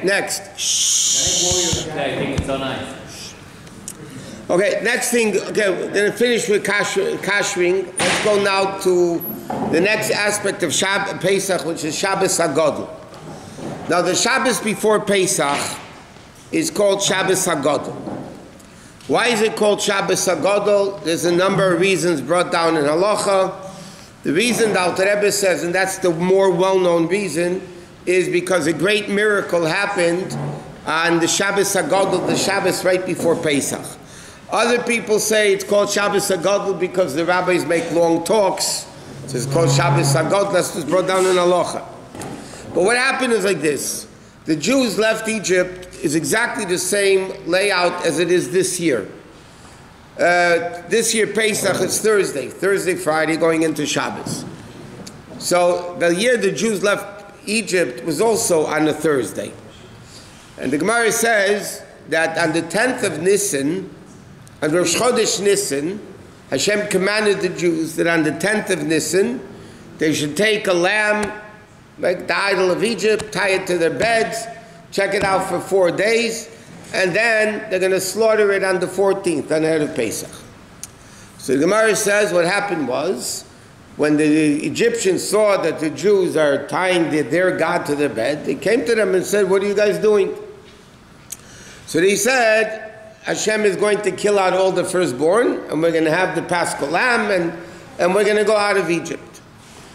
next. Okay, I think it's so nice. Okay, next thing, okay, we're going to finish with kashering. Let's go now to the next aspect of Pesach, which is Shabbos HaGadol. Now, the Shabbos before Pesach is called Shabbos HaGadol. Why is it called Shabbos HaGadol? There's a number of reasons brought down in Halacha. The reason the Alter Rebbe says, and that's the more well-known reason, is because a great miracle happened on the Shabbos HaGadol, the Shabbos right before Pesach. Other people say it's called Shabbos HaGadol because the rabbis make long talks. So it's called Shabbos HaGadol. That's what's brought down in Halacha. But what happened is like this. The Jews left Egypt is exactly the same layout as it is this year. This year Pesach is Thursday, Friday, going into Shabbos. So the year the Jews left Egypt was also on a Thursday. And the Gemara says that on the 10th of Nisan, on Rosh Chodesh Nisan, Hashem commanded the Jews that on the 10th of Nisan, they should take a lamb, like the idol of Egypt, tie it to their beds, check it out for 4 days, and then they're going to slaughter it on the 14th, on the head of Pesach. So the Gemara says what happened was, when the Egyptians saw that the Jews are tying their God to their bed, they came to them and said, "What are you guys doing?" So they said, Hashem is going to kill out all the firstborn, and we're going to have the Paschal lamb, and we're going to go out of Egypt.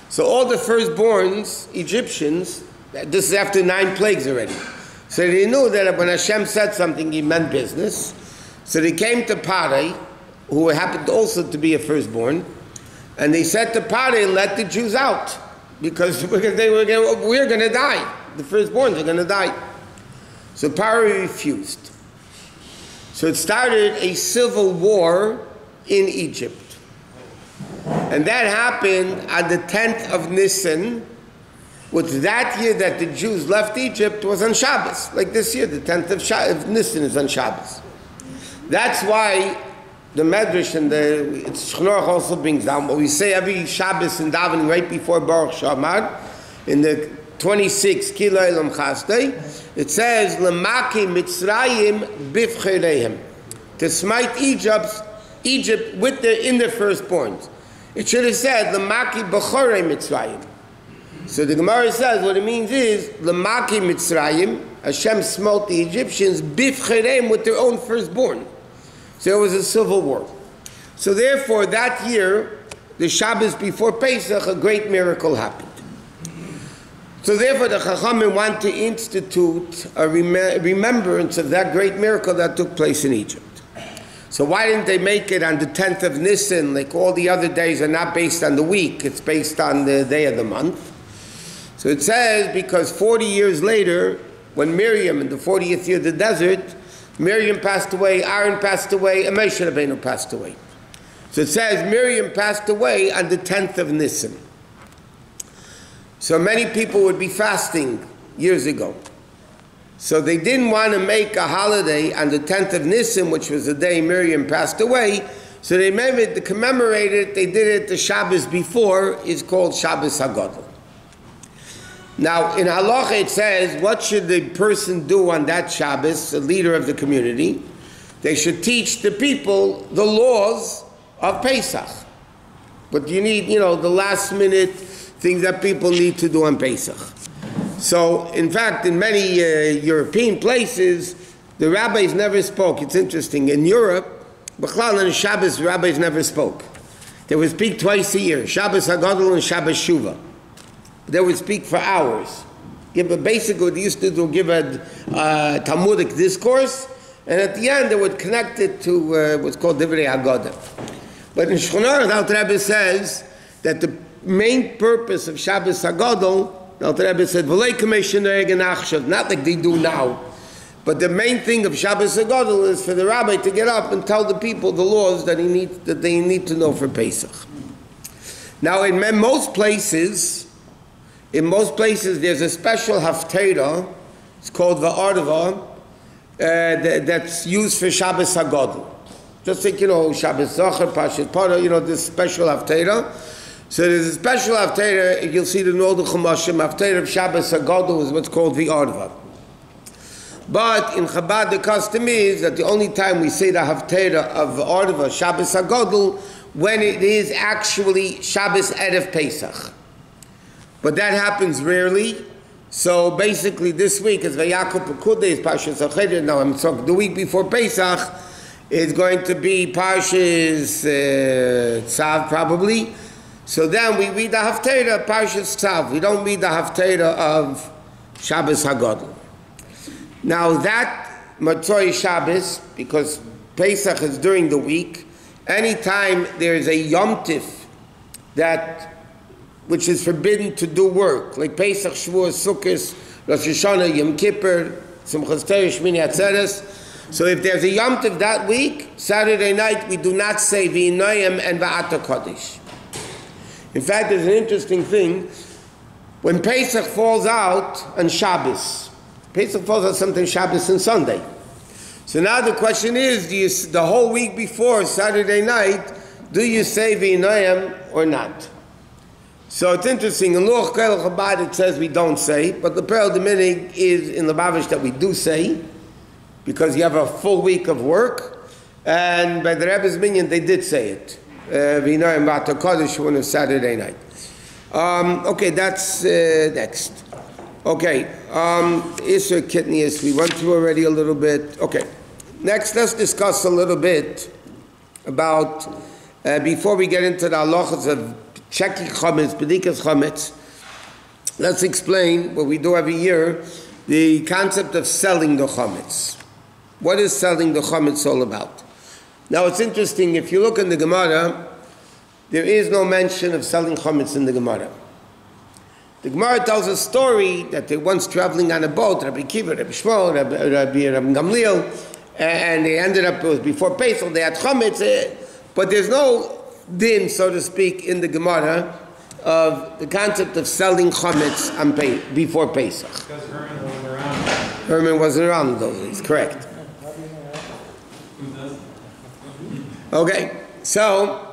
So all the firstborns, Egyptians, this is after 9 plagues already. So they knew that when Hashem said something, he meant business. So they came to Pare, who happened also to be a firstborn, and they said to Pare, "Let the Jews out, because we're going to die. The firstborns are going to die." So Pare refused. So it started a civil war in Egypt. And that happened on the 10th of Nisan, which that year that the Jews left Egypt was on Shabbos. Like this year, the 10th of Nisan is on Shabbos. That's why the Medrash and the Shchnorach also brings down what we say every Shabbos in davening right before Baruch Shamar, in the 26 Kilo Elam Chasdei, it says, "Lemaki Mitzrayim bifcherehem," to smite Egypt with in their firstborns. It should have said, "Lemaki b'chorei Mitzrayim." So the Gemara says what it means is, "Lemaki Mitzrayim," Hashem smote the Egyptians bifcherehem with their own firstborn. So it was a civil war. So therefore, that year, the Shabbos before Pesach, a great miracle happened. So therefore, the Chachamim want to institute a remembrance of that great miracle that took place in Egypt. So why didn't they make it on the 10th of Nisan, like all the other days are not based on the week, it's based on the day of the month. So it says, because 40 years later, when Miriam, in the 40th year of the desert, Miriam passed away, Aaron passed away, and Moshe Rabbeinu passed away. So it says Miriam passed away on the 10th of Nisan. So many people would be fasting years ago. So they didn't want to make a holiday on the 10th of Nisan, which was the day Miriam passed away. So they made it to commemorate it. They did it the Shabbos before. It's called Shabbos HaGadol. Now, in Halacha it says, what should the person do on that Shabbos, the leader of the community? They should teach the people the laws of Pesach. But you need, the last minute things that people need to do on Pesach. So, in fact, in many European places, the rabbis never spoke. It's interesting. In Europe, B'chlal and Shabbos, the rabbis never spoke. They would speak twice a year, Shabbos HaGadol and Shabbos Shuvah. They would speak for hours. Basically, what they used to do, give a Talmudic discourse, and at the end, they would connect it to what's called Divrei Haggadah. But in Shchonarach, the Alter Rebbe says that the main purpose of Shabbos HaGadol, the Alter Rebbe said, not like they do now, but the main thing of Shabbos HaGadol is for the rabbi to get up and tell the people the laws that they need to know for Pesach. Now, in most places, there's a special haftarah, it's called Vaad that's used for Shabbos HaGadol. Just like, Shabbos Zachar, Pashat Parah, this special haftarah. So there's a special haftarah, you'll see the Nodul Chumashim, haftarah of Shabbos HaGadol is what's called Vaad. But in Chabad, the custom is that the only time we say the Haftarah of Orva, Shabbos HaGadol, when it is actually Shabbos Erev Pesach. But that happens rarely. So basically this week is Vayakov Pekudah, is Parshas HaCheder. Now I'm talking the week before Pesach is going to be Parshas Tzav probably. So then we read the Haftarah, Parshas Tzav. We don't read the Haftarah of Shabbos HaGadol. Now that Matzoi Shabbos, because Pesach is during the week, anytime there is a Yom Tif which is forbidden to do work, like Pesach, Shavuos, Sukkot, Rosh Hashanah, Yom Kippur, Simchas Torah, Shmini Atzeres. So if there's a Yom Tif that week, Saturday night, we do not say V'inoyim and Va'ata Kodesh. In fact, there's an interesting thing. When Pesach falls out on Shabbos, Pesach falls out sometimes Shabbos and Sunday. So now the question is, the whole week before Saturday night, do you say V'inoyim or not? So it's interesting. In Luach Kel Chabad it says we don't say, but the Perel Dominik is in Lubavitch that we do say, because you have a full week of work. And by the Rebbe's Minyan they did say it. V'inoyim V'ata Kodesh on a Saturday night. Okay, that's next. Okay, Isser Kitnius, we went through already a little bit. Okay, next let's discuss a little bit about, before we get into the halachos of checking chametz, bedikas chametz, let's explain what we do every year, the concept of selling the chametz. What is selling the chametz all about? Now it's interesting, if you look in the Gemara, there is no mention of selling chametz in the Gemara. The Gemara tells a story that they once traveling on a boat, Rabbi Kiva, Rabbi Shmuel, Rabbi Gamliel, and they ended up, it was before Pesach, they had chametz, but there's no din, so to speak, in the Gemara of the concept of selling chametz before Pesach. Because Herman wasn't around. Herman wasn't around in those days, correct. Okay, so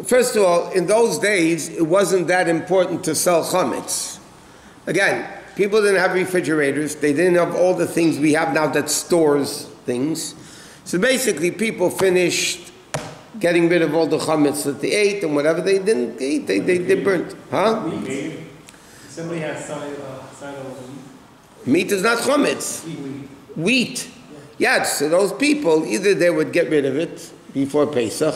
first of all, in those days, it wasn't that important to sell chametz. Again, people didn't have refrigerators. They didn't have all the things we have now that stores things. So basically, people finished getting rid of all the chametz that they ate, and whatever they didn't eat, they burnt. Huh? Somebody has side of Meat is not chametz. Wheat. Yes, so those people, either they would get rid of it before Pesach,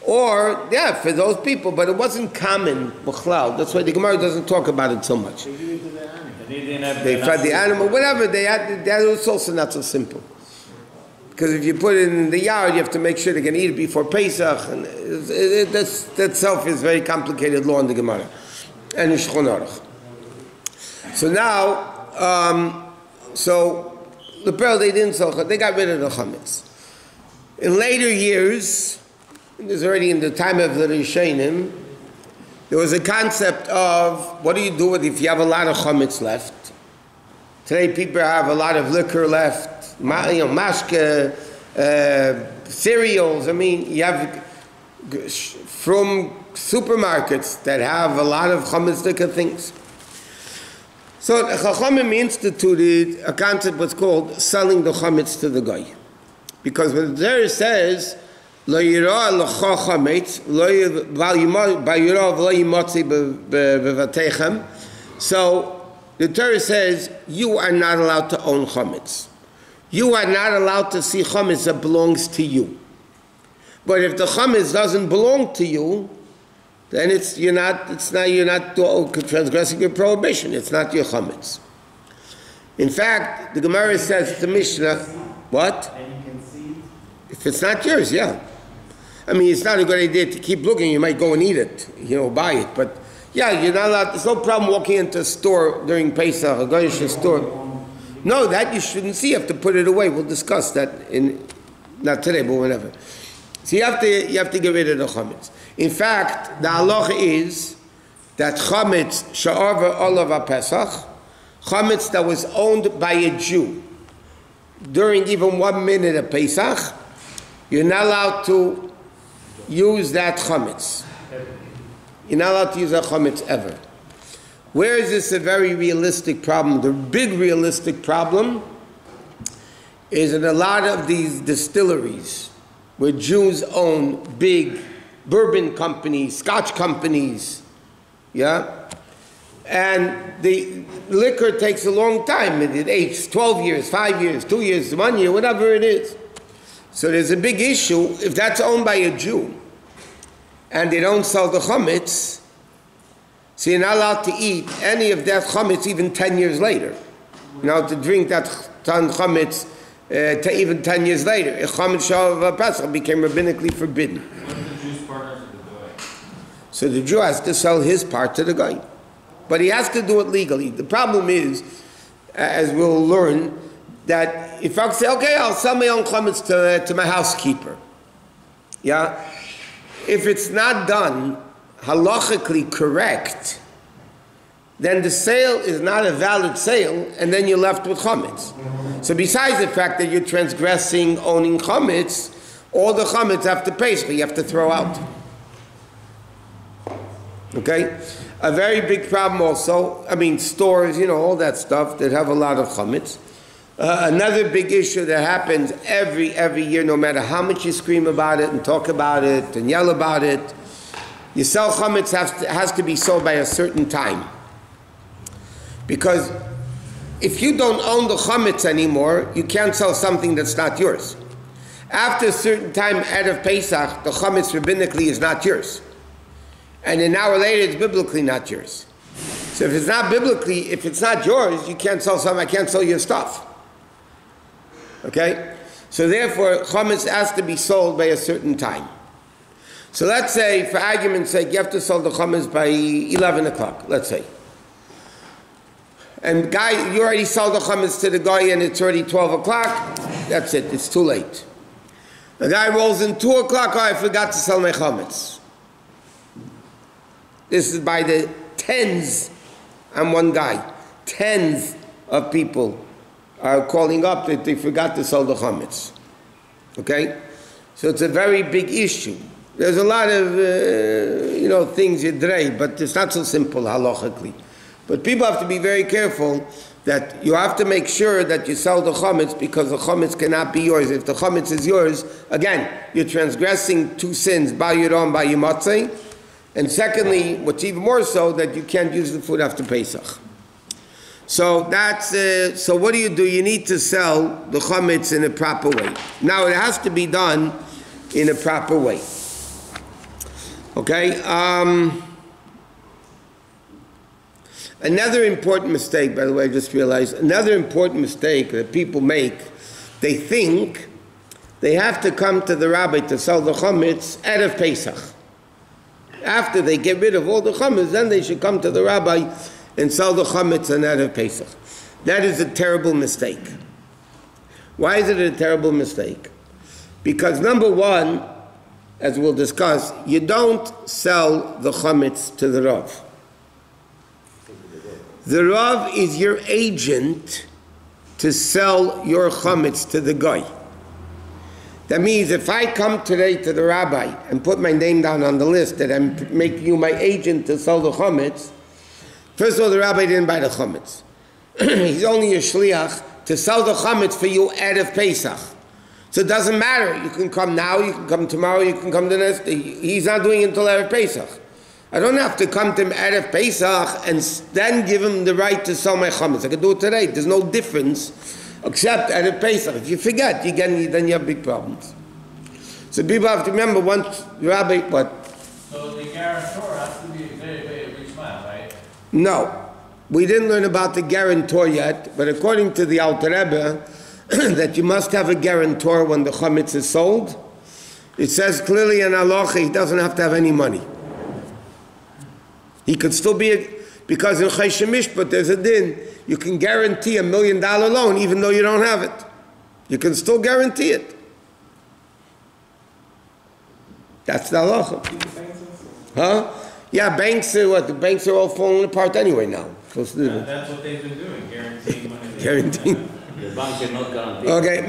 or, yeah, for those people, but it wasn't common, b'chlal. That's why the Gemara doesn't talk about it so much. They fed the animal, whatever they had, that was also not so simple. Because if you put it in the yard, you have to make sure they can eat it before Pesach, and that itself is very complicated law in the Gemara and in Shulchan Aruch. So now, so the Pearl, they didn't sell, they got rid of the chametz. In later years, this is already in the time of the Rishonim, there was a concept of what do you do if you have a lot of chametz left? Today people have a lot of liquor left, mashke, cereals. I mean, you have from supermarkets that have a lot of chametz liquor things. So Chachamim instituted a concept what's called selling the chametz to the guy. Because when the Torah says, Lo yira l'cha chametz, so the Torah says, you are not allowed to own chametz. You are not allowed to see chametz that belongs to you. But if the chametz doesn't belong to you, then you're not transgressing your prohibition. It's not your chametz. In fact, the Gemara says to Mishnah, what? If it's not yours, yeah. I mean, it's not a good idea to keep looking. You might go and eat it, buy it. But yeah, you're not allowed. There's no problem walking into a store during Pesach, or going to a store. No, that you shouldn't see. You have to put it away. We'll discuss that not today, but whenever. So you have to get rid of the chametz. In fact, the halacha is that chametz sha'arva olav Pesach, chametz that was owned by a Jew during even 1 minute of Pesach, you're not allowed to use that chametz. You're not allowed to use that chametz ever. Where is this a very realistic problem? The big realistic problem is in a lot of these distilleries where Jews own big bourbon companies, scotch companies, yeah? And the liquor takes a long time. It ages 12 years, 5 years, 2 years, 1 year, whatever it is. So there's a big issue. If that's owned by a Jew and they don't sell the chametz, so you're not allowed to eat any of that chametz even 10 years later. To drink that chametz even 10 years later. A chametz of Pesach became rabbinically forbidden. What's the Jew's partner to the guy? So the Jew has to sell his part to the guy. But he has to do it legally. The problem is, as we'll learn, that if I say, okay, I'll sell my own chametz to my housekeeper. Yeah? If it's not done halachically correct, then the sale is not a valid sale, and then you're left with chametz. So besides the fact that you're transgressing owning chametz, all the chametz after Pesach you have to throw out. Okay? A very big problem also, stores, all that stuff that have a lot of chametz. Another big issue that happens every year, no matter how much you scream about it and talk about it and yell about it, you sell chametz has to be sold by a certain time. Because if you don't own the chametz anymore, you can't sell something that's not yours. After a certain time out of Pesach, the chametz rabbinically is not yours. And an hour later, it's biblically not yours. So if it's not biblically, if it's not yours, you can't sell something, I can't sell your stuff. Okay? So therefore, chametz has to be sold by a certain time. So let's say, for argument's sake, you have to sell the chametz by 11 o'clock, let's say. And guy, you already sold the chametz to the guy and it's already 12 o'clock, that's it, it's too late. The guy rolls in 2 o'clock, oh, I forgot to sell my chametz. This is by the tens. I'm one guy. Tens of people are calling up that they forgot to sell the chametz. Okay? So it's a very big issue. There's a lot of, things you dray, but it's not so simple halachically. But people have to be very careful that you have to make sure that you sell the chametz because the chametz cannot be yours. If the chametz is yours, again, you're transgressing two sins, by Yom, by Yimatzeh. And secondly, what's even more so, that you can't use the food after Pesach. So that's, so what do? You need to sell the chametz in a proper way. Now it has to be done in a proper way. Okay? Another important mistake, by the way, I just realized, another important mistake that people make, they think they have to come to the rabbi to sell the chametz out of Pesach. After they get rid of all the chametz, then they should come to the rabbi and sell the chametz and out of Pesach. That is a terrible mistake. Why is it a terrible mistake? Because number one, as we'll discuss, you don't sell the chametz to the Rav. The Rav is your agent to sell your chametz to the guy. That means if I come today to the rabbi and put my name down on the list that I'm making you my agent to sell the chametz, first of all, the rabbi didn't buy the chametz. He's only a shliach to sell the chametz for you out of Pesach. So it doesn't matter. You can come now, you can come tomorrow, you can come the next day. He's not doing it until out of Pesach. I don't have to come to him out of Pesach and then give him the right to sell my chametz. I can do it today. There's no difference. Except at a Pesach. If you forget, then you have big problems. So people have to remember once the rabbi, what? So the guarantor has to be a very, very rich man, right? No. We didn't learn about the guarantor yet, but according to the Alter Rebbe, that you must have a guarantor when the chametz is sold. It says clearly in halacha he doesn't have to have any money. He could still be, because in Choshen Mishpat there's a din, you can guarantee $1 million loan even though you don't have it. You can still guarantee it. That's the halacha. Huh? Yeah, banks, the banks are all falling apart anyway now. That's what they've been doing, guaranteeing money. Guaranteeing. The bank cannot guarantee. Okay,